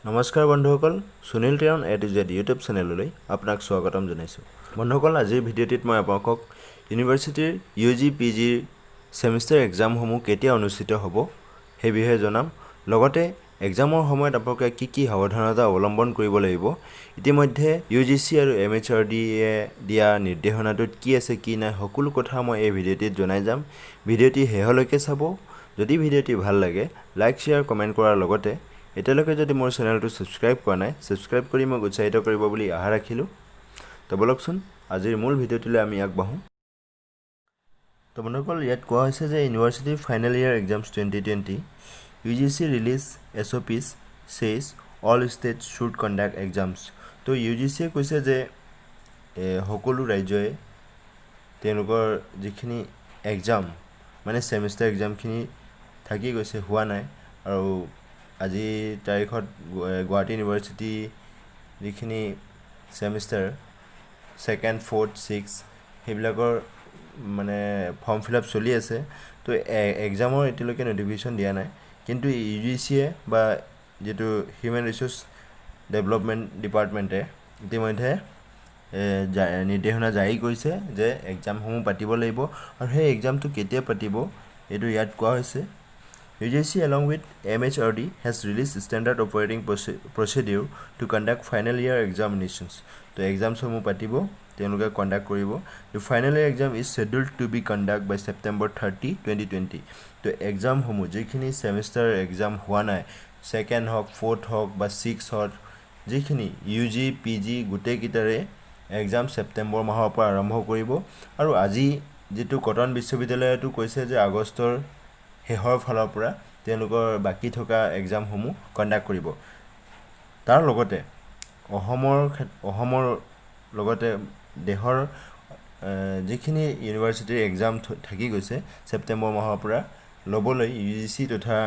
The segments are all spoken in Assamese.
নমস্কাৰ বন্ধুসকল সুনীল টেৰন এ ইউটিউব চেনেললৈ আপোনাক স্বাগতম জনাইছোঁ বন্ধুসকল আজিৰ ভিডিঅ'টিত মই আপোনালোকক ইউনিভাৰ্চিটিৰ UGPG সেমিষ্টাৰ এক্সামসমূহ কেতিয়া অনুষ্ঠিত হ'ব সেই বিষয়ে জনাম লগতে এক্সামৰ সময়ত আপোনালোকে কি সাৱধানতা অৱলম্বন কৰিব লাগিব ইতিমধ্যে UGC আৰু MHRD এ দিয়া নিৰ্দেশনাটোত কি আছে কি নাই সকলো কথা মই এই ভিডিঅ'টিত জনাই যাম ভিডিঅ'টি শেষলৈকে চাব যদি ভিডিঅ'টি ভাল লাগে লাইক শেয়াৰ কমেন্ট কৰাৰ লগতে এতিয়ালৈকে যদি মোৰ চেনেলটো সাবস্ক্ৰাইব কৰা নাই সাবস্ক্ৰাইব কৰি মোক উৎসাহিত কৰিব বুলি আশা ৰাখিলোঁ তো বলকচোন আজিৰ মূল ভিডিঅ'টিলৈ আমি আগবাঢ়ো তো বন্ধুসকল ইয়াত কোৱা হৈছে যে university final year exams 2020 UGC release SOPs says all states should conduct exams তো UGC কৈছে যে সকলো ৰাজ্যই তেওঁলোকৰ যিখিনি এক্সাম মানে সেমিষ্টাৰ এক্সামখিনি থাকি গৈছে হোৱা নাই আৰু আজি তাৰিখত গুৱাহাটী ইউনিভাৰ্চিটি যিখিনি সেমিষ্টাৰ সেকেন্ড ফোৰ্থ সিক্স সেইবিলাকৰ মানে ফৰ্ম ফিলআপ চলি আছে তো এক্সামৰ এতিয়ালৈকে নোটিফিকেশ্যন দিয়া নাই কিন্তু ইউজিচিয়ে বা যেটো হিউম্যান ৰিসোৰ্স ডেভেলপমেন্ট ডিপাৰ্টমেন্টে ইতিমধ্যে নিৰ্দেশনা জাৰি কৰিছে যে এক্সামসমূহ পাতিব লাগিব আৰু সেই এক্সামটো কেতিয়া পাতিব এটো ইয়াত কোৱা হৈছে UGC along with MHRD has released standard operating procedure to conduct final year examinations. So exams homu patibo tenuka conduct koribo. The final year exam is scheduled to be conducted by September 30, 2020. So exam homu jekhini semester exam hua nai second hok fourth hok ba sixth hok jekhini UG PG gute kitare exam September mahor pora arambho koribo aru aji jetu Cotton Biswabidyalaya tu koise je Agostor হেহৰ ফালৰ পৰা তেওঁলোকৰ বাকি থকা এক্সামসমূহ কণ্ডাক্ট কৰিব তাৰ লগতে অহমৰ লগতে দেহৰ যিখিনি ইউনিভাৰ্চিটিৰ এক্সাম থাকি গৈছে সেপ্টেম্বৰ মাহৰ পৰা লবলৈ UGC তথা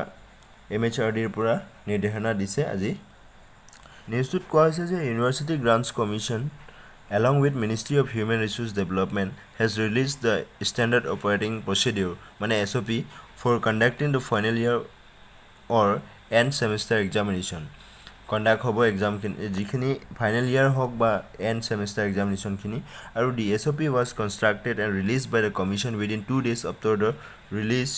MHRD ৰ পৰা নিৰ্দেশনা দিছে আজি নিউজটোত কোৱা হৈছে যে university grants commission along with Ministry of Human Resource Development has released the standard operating procedure মানে SOP for conducting the final year or end semester examination conduct hobo exam jikhini final year hok ba end semester examination khini aru the SOP was constructed and released by the commission within 2 days after the release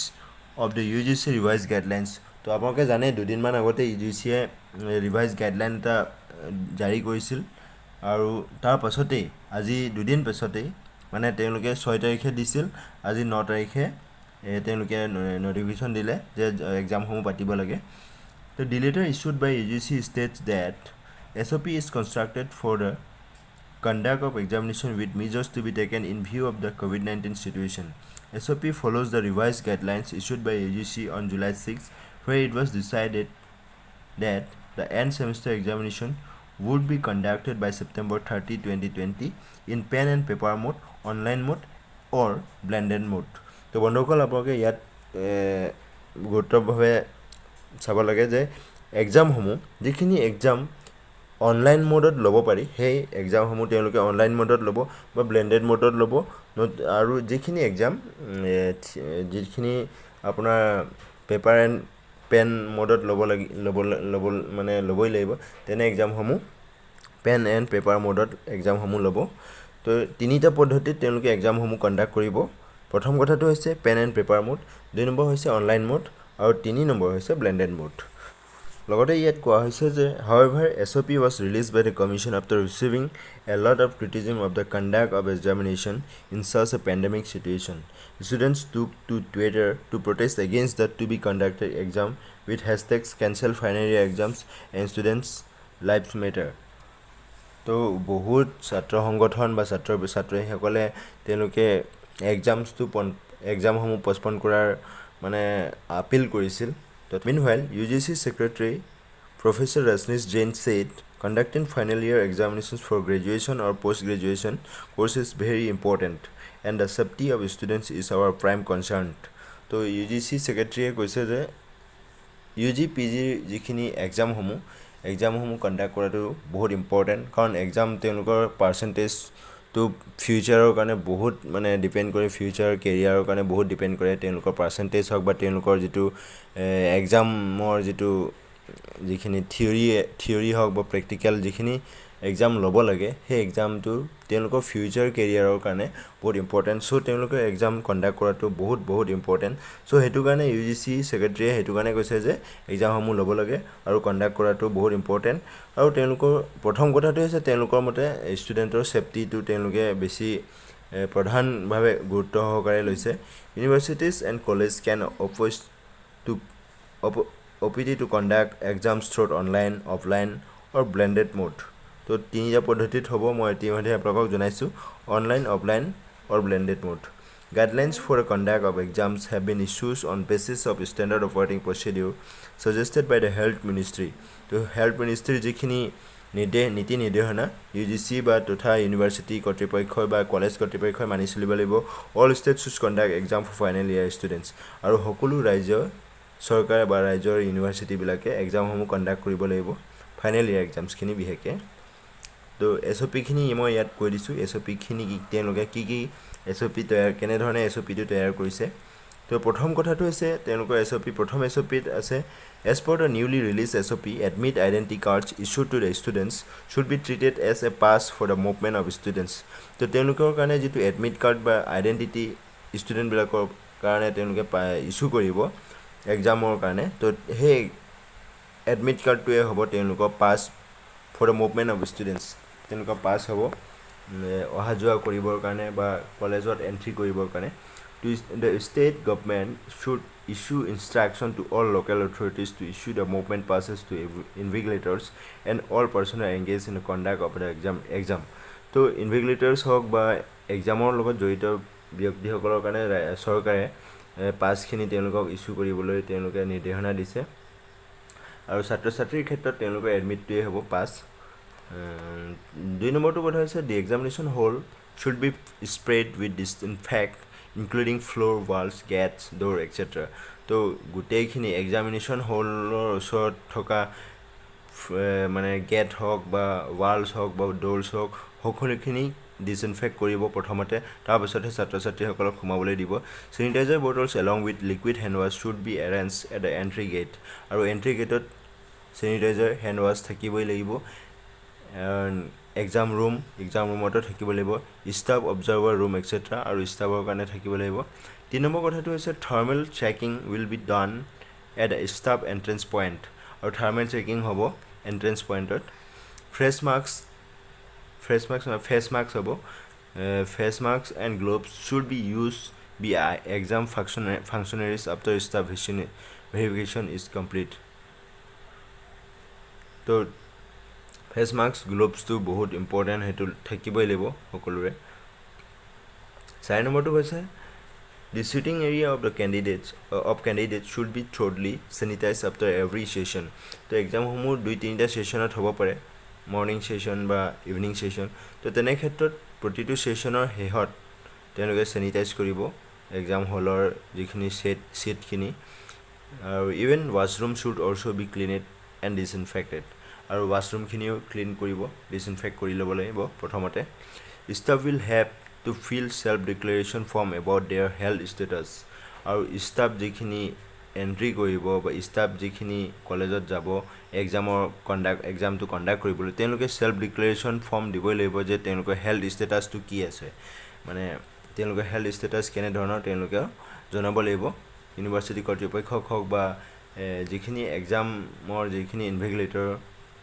of the UGC revised guidelines to apnaloke jane dudin man agote UGC e revised guideline ta jari korisil আৰু তাৰ পাছতে আজি দুদিন পাছতে মানে তেওঁলোকে 6 তাৰিখে দিছিল আজি 9 তাৰিখে তেওঁলোকে নোটিফিকেশন দিলে যে এক্সাম সমূহ পাতিব লাগে তো the letter issued by UGC states that SOP is constructed for the conduct of examination with measures to be taken in view of the COVID-19 situation SOP follows the revised guidelines issued by UGC on July 6 where it was decided that the end semester examination would be conducted by September 30, 2020 in pen and paper mode, online mode or blended mode. তো বন্ধুসকল আপোনালোকে ইয়াত গুৰুত্বভাৱে চাব লাগে যে এক্সামসমূহ যিখিনি এক্সাম অনলাইন মোডত ল'ব পাৰি সেই এক্সামসমূহ তেওঁলোকে অনলাইন মোডত ল'ব বা ব্লেন্ডেড মোডত ল'ব আৰু যিখিনি এক্সাম যিখিনি আপোনাৰ পেপাৰ এণ্ড পেন মোডত ল'ব মানে ল'বই লাগিব তেনে এক্সামসমূহ পেন এণ্ড পেপাৰ মোডত এক্সামসমূহ ল'ব তো তিনিটা পদ্ধতিত তেওঁলোকে এক্সামসমূহ কণ্ডাক্ট কৰিব প্ৰথম কথাটো হৈছে পেন এণ্ড পেপাৰ মোড দুই নম্বৰ হৈছে অনলাইন মোড আৰু তিনি নম্বৰ হৈছে ব্লেন্ডেড মোড লগতে ইয়াত কোৱা হৈছে যে however SOP was released by the commission after receiving a lot of criticism of the conduct of examination in such a pandemic situation students took to Twitter to protest against the to be conducted exam with hashtags cancel final year exams and students lives matter তো বহুত ছাত্ৰ সংগঠন বা ছাত্ৰীসকলে তেওঁলোকে এক্সামসমূহ পষ্টপন কৰাৰ মানে আপিল কৰিছিল Meanwhile, UGC Secretary Professor Rajneesh Jain said, conducting final year examinations for graduation or post-graduation courses is very important and the safety of students is our prime concern. So UGC Secretary কৈছে যে UG PG যিখিনি এক্সামসমূহ কণ্ডাক্ট কৰাটো বহুত ইম্পৰ্টেণ্ট কাৰণ এক্সাম তেওঁলোকৰ পাৰ্চেণ্টেজ তো ফিউচাৰৰ কাৰণে বহুত মানে ডিপেন্ড কৰে ফিউচাৰ কেৰিয়াৰৰ কাৰণে বহুত ডিপেন্ড কৰে তেওঁলোকৰ পাৰ্চেন্টেজ হক বা তেওঁলোকৰ যেটো এক্সামৰ যেটো যিখিনি থিয়ৰি হওক বা প্ৰেক্টিকেল যিখিনি এক্সাম ল'ব লাগে সেই এক্সামটো তেওঁলোকৰ ফিউচাৰ কেৰিয়াৰৰ কাৰণে বহুত ইম্পৰ্টেণ্ট চ' তেওঁলোকে এক্সাম কণ্ডাক্ট কৰাটো বহুত ইম্পৰ্টেণ্ট চ' সেইটো কাৰণে UGC ছেক্ৰেটাৰীয়ে সেইটো কাৰণে কৈছে যে এক্সামসমূহ ল'ব লাগে আৰু কণ্ডাক্ট কৰাটো বহুত ইম্পৰ্টেণ্ট আৰু তেওঁলোকৰ প্ৰথম কথাটো হৈছে তেওঁলোকৰ মতে ষ্টুডেণ্টৰ ছেফটিটো তেওঁলোকে বেছি প্ৰধানভাৱে গুৰুত্ব সহকাৰে লৈছে universities and college can OPT to conduct exams through online, offline or blended mode. তো তিনিটা পদ্ধতিত হ'ব মই ইতিমধ্যে আপোনালোকক জনাইছোঁ online offline or blended mode. Guidelines for the conduct of exams have been issued on basis of standard operating procedure suggested by the health ministry. তো health ministry যিখিনি নীতি নিৰ্দেশনা UGC বা তথা ইউনিভাৰ্চিটি কৰ্তৃপক্ষ বা কলেজ কৰ্তৃপক্ষই মানি চলিব লাগিব all states should conduct exam for final year students আৰু সকলো ৰাজ্যৰ চৰকাৰ বা ৰাজ্যৰ ইউনিভাৰ্চিটিবিলাকে এক্সামসমূহ কণ্ডাক্ট কৰিব লাগিব ফাইনেল ইয়াৰ এক্সামছখিনি বিশেষকৈ তো SOPখিনি মই ইয়াত কৈ দিছোঁ SOPখিনি তেওঁলোকে কি SOP কেনেধৰণে SOPটো তৈয়াৰ কৰিছে তো প্ৰথম কথাটো হৈছে তেওঁলোকৰ প্ৰথম SOPত আছে as per the newly released SOP admit identity cards issued to the students should be treated as a pass for the movement of students তো তেওঁলোকৰ কাৰণে যিটো এডমিট কাৰ্ড বা আইডেণ্টিটি ষ্টুডেণ্টবিলাকৰ কাৰণে তেওঁলোকে ইছ্যু কৰিব এক্সামৰ কাৰণে তো সেই এডমিট কাৰ্ডটোৱে হ'ব তেওঁলোকৰ pass for the movement of students তেওঁলোকৰ পাছ হ'ব অহা যোৱা কৰিবৰ কাৰণে বা কলেজত এণ্ট্ৰি কৰিবৰ কাৰণে the state government should issue instruction to all local authorities to issue the movement passes to invigilators and all personnel engaged in the conduct of the exam তো invigilators হওক বা এক্সামৰ লগত জড়িত ব্যক্তিসকলৰ কাৰণে চৰকাৰে পাছখিনি তেওঁলোকক ইছ্যু কৰিবলৈ তেওঁলোকে নিৰ্দেশনা দিছে আৰু ছাত্ৰ ছাত্ৰীৰ ক্ষেত্ৰত তেওঁলোকৰ এডমিটটোৱে হ'ব পাছ 2 নম্বৰটো কথা হৈছে the examination hall should be sprayed with disinfect including floor walls gates door etc তো গোটেইখিনি এক্সামিনেশ্যন হলৰ ওচৰত থকা মানে গেট হওক বা ৱালছ হওক বা ডোৰ্ছ হওক সকলোখিনি ডিসইনফেক্ট কৰিব প্ৰথমতে তাৰপিছতহে ছাত্ৰ ছাত্ৰীসকলক সোমাবলৈ দিব sanitizer bottles along with liquid hand wash should be arranged at the entry gate আৰু এন্ট্ৰি গেটত চেনিটাইজাৰ হ্যান্ড ৱাছ থাকিবই লাগিব এক্সাম ৰুমতো থাকিব লাগিব ষ্টাফ অবজাৰ্ভাৰ ৰুম এটসেট্ৰা আৰু ষ্টাফৰ কাৰণে থাকিব লাগিব 3 নম্বৰ কথাটো হৈছে thermal checking will be done at a staff entrance point আৰু থাৰ্মেল চেকিং হ'ব এন্ট্ৰেন্স পইণ্টত ফেচ মাস্ক হ'ব face mask and gloves should be use by exam functionaries after staff verification is complete তো ফেচ মাস্ক গ্লোভছটো বহুত ইম্পৰ্টেণ্ট সেইটো থাকিবই লাগিব সকলোৰে 4 নম্বৰটো হৈছে the sitting area of the candidates should be thoroughly sanitized after every session তো এক্সামসমূহ 2-3টা সেশনত হ'ব পাৰে মৰ্নিং সেশন বা ইভিনিং সেশন তো তেনে ক্ষেত্ৰত প্ৰতিটো সেশনৰ শেষত তেওঁলোকে সেনিটাইজ কৰিব এক্সাম হলৰ যিখিনি সিটখিনি আৰু even washroom should also be cleaned and disinfected আৰু ৱাশৰুমখিনিও ক্লিন কৰিব ডিসইনফেক্ট কৰি ল'ব লাগিব প্ৰথমতে staff will have to fill self declaration form about their health status আৰু ষ্টাফ যিখিনি এণ্ট্ৰি কৰিব বা ষ্টাফ যিখিনি কলেজত যাব এক্সামটো কণ্ডাক্ট কৰিবলৈ তেওঁলোকে সেল্ফ ডিক্লেৰেশ্যন ফৰ্ম দিবই লাগিব যে তেওঁলোকৰ হেল্থ ষ্টেটাছটো কি আছে মানে তেওঁলোকৰ হেল্থ ষ্টেটাছ কেনেধৰণৰ তেওঁলোকে জনাব লাগিব ইউনিভাৰ্চিটি কৰ্তৃপক্ষক হওক বা যিখিনি এক্সামৰ যিখিনি ইনভিজিলেটৰ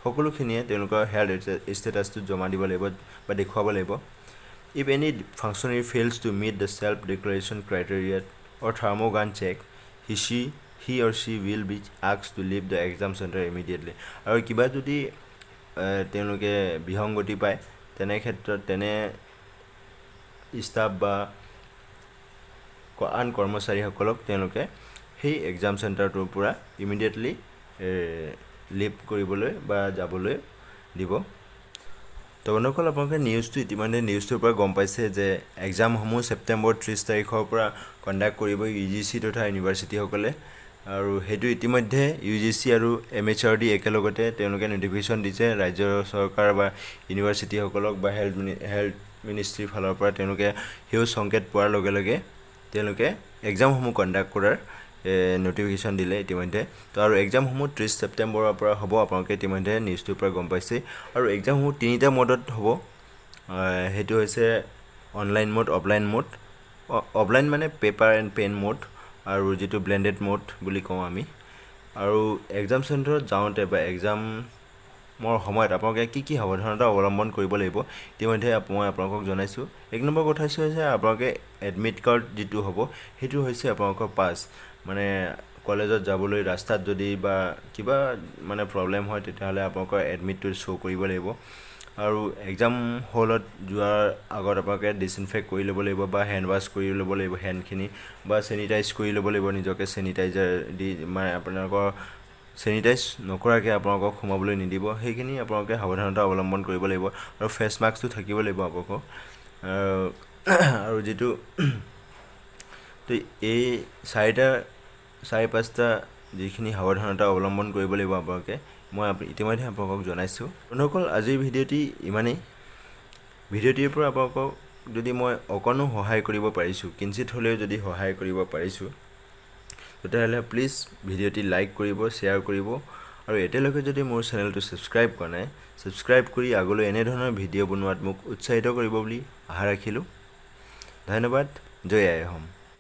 সকলোখিনিয়ে তেওঁলোকৰ হেল্থ ষ্টেটাছটো জমা দিব লাগিব বা দেখুৱাব লাগিব if any functionary fails to meet the self-declaration criteria or thermogun check he or she will be asked to leave the exam center immediately আৰু কিবা যদি তেওঁলোকে বিহংগতি পায় তেনে ক্ষেত্ৰত তেনে ষ্টাফ বা আন কৰ্মচাৰীসকলক তেওঁলোকে সেই এক্সাম চেণ্টাৰটোৰ পৰা ইমিডিয়েটলি লিভ কৰিবলৈ বা যাবলৈ দিব তো বন্ধুসকল আপোনালোকে নিউজটো ইতিমধ্যে নিউজটোৰ পৰা গম পাইছে যে এক্সামসমূহ ছেপ্টেম্বৰ 30 তাৰিখৰ পৰা কণ্ডাক্ট কৰিব UGC তথা ইউনিভাৰ্চিটিসকলে আৰু সেইটো ইতিমধ্যে UGC আৰু MHRD একেলগতে তেওঁলোকে নোটিফিকেশ্যন দিছে ৰাজ্য চৰকাৰ বা ইউনিভাৰ্চিটিসকলক বা হেল্থ মিনিষ্ট্ৰীৰ ফালৰ পৰা তেওঁলোকে সেউজ সংকেত পোৱাৰ লগে লগে তেওঁলোকে এক্সামসমূহ কণ্ডাক্ট কৰাৰ নটিফিকেশ্যন দিলে ইতিমধ্যে তো আৰু এক্সামসমূহ 30 ছেপ্টেম্বৰৰ পৰা হ'ব আপোনালোকে ইতিমধ্যে নিউজটোৰ পৰা গম পাইছে আৰু এক্সামসমূহ তিনিটা মোডত হ'ব সেইটো হৈছে online mode offline mode offline মানে পেপাৰ এণ্ড পেন মোড আৰু যিটো ব্লেণ্ডেড মোড বুলি কওঁ আমি আৰু এক্সাম চেণ্টাৰত যাওঁতে বা এক্সামৰ সময়ত আপোনালোকে কি সাৱধানতা অৱলম্বন কৰিব লাগিব ইতিমধ্যে মই আপোনালোকক জনাইছোঁ এক নম্বৰ কথা হৈছে আপোনালোকে এডমিট কাৰ্ড যিটো হ'ব সেইটো হৈছে আপোনালোকৰ পাছ মানে কলেজত যাবলৈ ৰাস্তাত যদি বা কিবা মানে প্ৰব্লেম হয় তেতিয়াহ'লে আপোনালোকৰ এডমিটটো শ্ব' কৰিব লাগিব আৰু এক্সাম হলত যোৱাৰ আগত আপোনালোকে ডিছইনফেক্ট কৰি ল'ব লাগিব বা হেণ্ড ৱাছ কৰি ল'ব লাগিব হেণ্ডখিনি বা চেনিটাইজ কৰি ল'ব লাগিব নিজকে চেনিটাইজাৰ দি মানে আপোনালোকৰ চেনিটাইজ নকৰাকৈ আপোনালোকক সোমাবলৈ নিদিব সেইখিনি আপোনালোকে সাৱধানতা অৱলম্বন কৰিব লাগিব আৰু ফেচ মাস্কটো থাকিব লাগিব আপোনালোকক আৰু যিটো তো এই চাৰি পাঁচটা যিখিনি সাৱধানতা অৱলম্বন কৰিব লাগিব আপোনালোকে মই ইতিমধ্যে আপোনালোকক জনাইছোঁ বন্ধুসকল আজিৰ ভিডিঅ'টি ইমানেই ভিডিঅ'টিৰ পৰা আপোনালোকক যদি মই অকণো সহায় কৰিব পাৰিছোঁ কিঞ্চিত হ'লেও যদি সহায় কৰিব পাৰিছোঁ তেতিয়াহ'লে প্লিজ ভিডিঅ'টি লাইক কৰিব শ্বেয়াৰ কৰিব আৰু এতিয়ালৈকে যদি মোৰ চেনেলটো ছাবস্ক্ৰাইব কৰা নাই ছাবস্ক্ৰাইব কৰি আগলৈ এনেধৰণৰ ভিডিঅ' বনোৱাত মোক উৎসাহিত কৰিব বুলি আশা ৰাখিলোঁ ধন্যবাদ জয় আই অসম